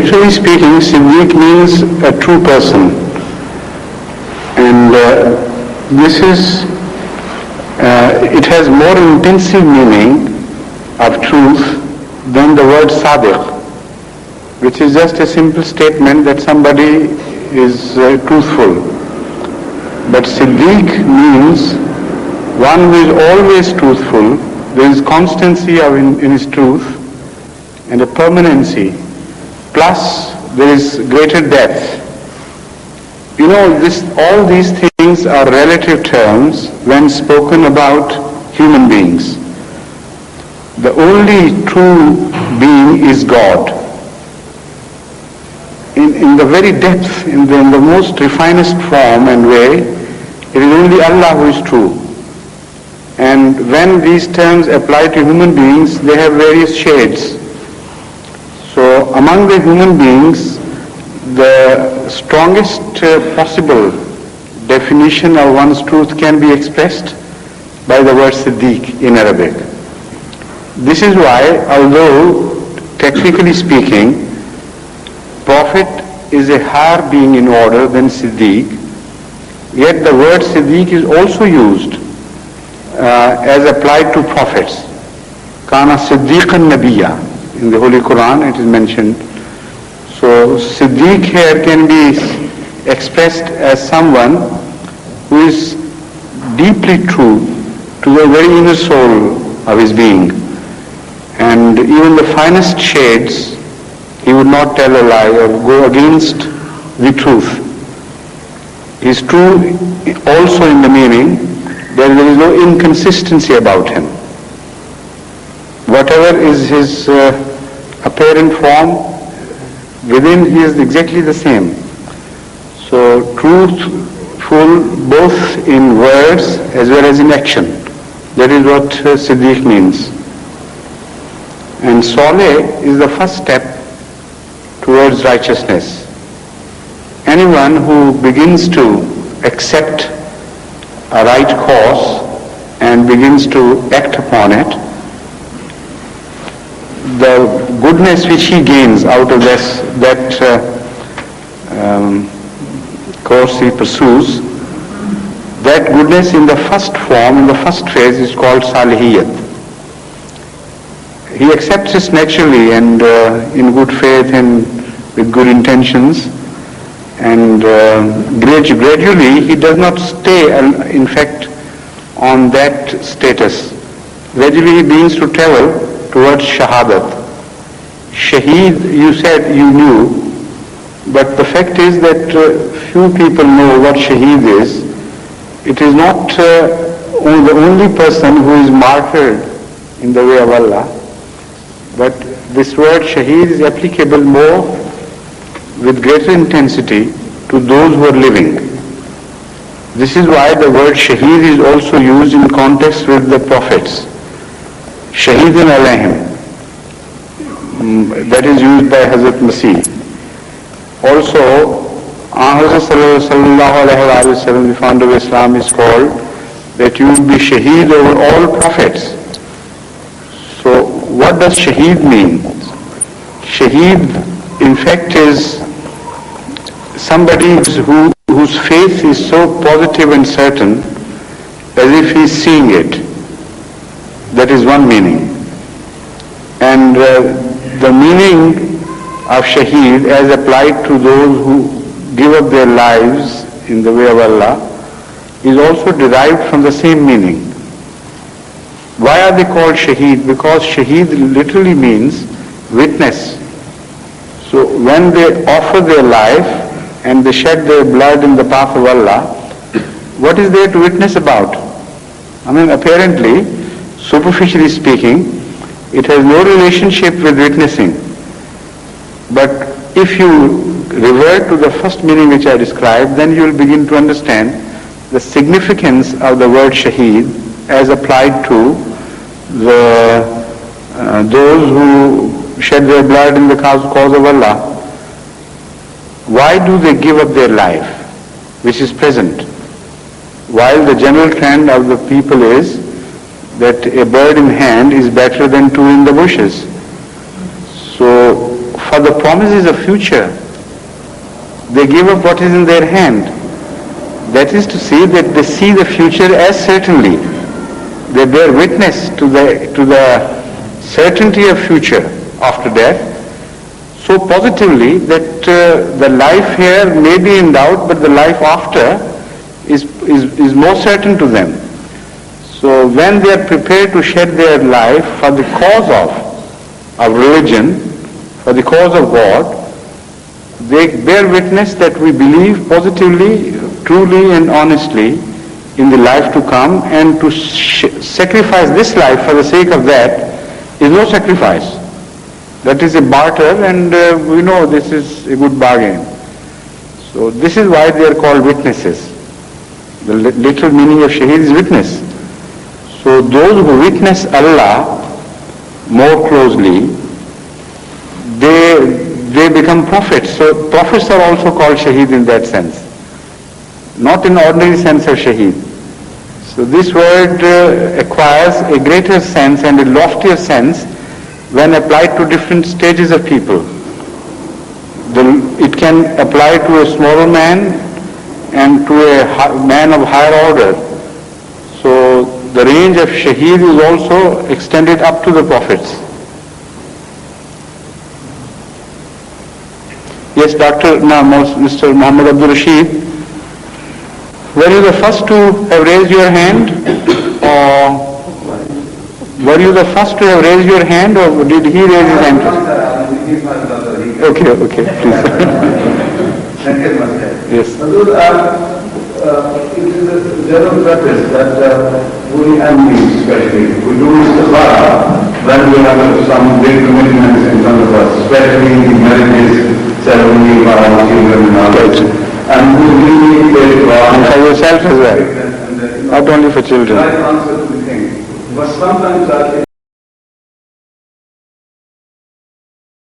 literally speaking, Siddique means a true person. And it has more intensive meaning of truth than the word Sadiq, which is just a simple statement that somebody is truthful. But Siddique means one who is always truthful. There is constancy in his truth and a permanency. Plus there is greater depth. You know, all these things are relative terms when spoken about human beings. The only true being is God. In the very depth, in the most refinest form and way, it is only Allah who is true. And when these terms apply to human beings, they have various shades. So among the human beings, the strongest possible definition of one's truth can be expressed by the word Siddique in Arabic. This is why, although technically speaking, Prophet is a higher being in order than Siddique, yet the word Siddique is also used as applied to prophets. Kana Siddiqan Nabiya. In the Holy Quran it is mentioned. So Siddiq here can be expressed as someone who is deeply true to the very inner soul of his being. And even the finest shades, he would not tell a lie or go against the truth. He is true also in the meaning that there is no inconsistency about him. Whatever is his apparent form, within he is exactly the same. So truthful both in words as well as in action. That is what Siddiq means. And Saleh is the first step towards righteousness. Anyone who begins to accept a right course and begins to act upon it, the goodness which he gains out of that course he pursues, that goodness in the first form, in the first phase, is called Salihiyat. He accepts this naturally and in good faith and with good intentions, and gradually he does not stay, in fact, on that status. Gradually he begins to travel towards Shahadat. Shahid, you said you knew, but the fact is that few people know what Shahid is. It is not the only person who is martyred in the way of Allah, but this word Shahid is applicable more with greater intensity to those who are living. This is why the word Shahid is also used in context with the prophets. Shahidun alayhim. That is used by Hazrat Masih. Also, Hazrat sallallahu alayhi wa sallam, the founder of Islam, is called that you will be Shahid over all prophets. So what does Shahid mean? Shahid in fact is somebody whose faith is so positive and certain as if he is seeing it. That is one meaning. And the meaning of Shahid as applied to those who give up their lives in the way of Allah is also derived from the same meaning. Why are they called Shahid? Because Shahid literally means witness. So when they offer their life and they shed their blood in the path of Allah, what is there to witness about? I mean, apparently, superficially speaking, it has no relationship with witnessing. But if you revert to the first meaning which I described, then you will begin to understand the significance of the word Shahid as applied to those who shed their blood in the cause of Allah. Why do they give up their life, which is present? While the general trend of the people is that a bird in hand is better than two in the bushes. So for the promises of future. They give up what is in their hand. That is to say that they see the future as certainly. They bear witness to the certainty of future after death so positively that the life here may be in doubt, but the life after is more certain to them. So when they are prepared to shed their life for the cause of religion, for the cause of God, they bear witness that we believe positively, truly and honestly in the life to come, and to sacrifice this life for the sake of that is no sacrifice. That is a barter, and we know this is a good bargain. So this is why they are called witnesses. The literal meaning of Shahid is witness. So those who witness Allah more closely, they become prophets. So prophets are also called Shahid in that sense, not in ordinary sense of Shahid. So this word acquires a greater sense and a loftier sense when applied to different stages of people. It can apply to a smaller man and to a man of higher order. So the range of Shahid is also extended up to the prophets. Yes, Mr. Muhammad Abdul Rashid, were you the first to have raised your hand, or were you the first to have raised your hand, or did he raise his hand? Okay, please. Yes. It is a general practice that we enemies especially, we do istikhara when we have some big commitments in front of us, especially the marriages, ceremony for our children and others. And we really pray and for yourself as well, not only for children. Right answer to the thing. But sometimes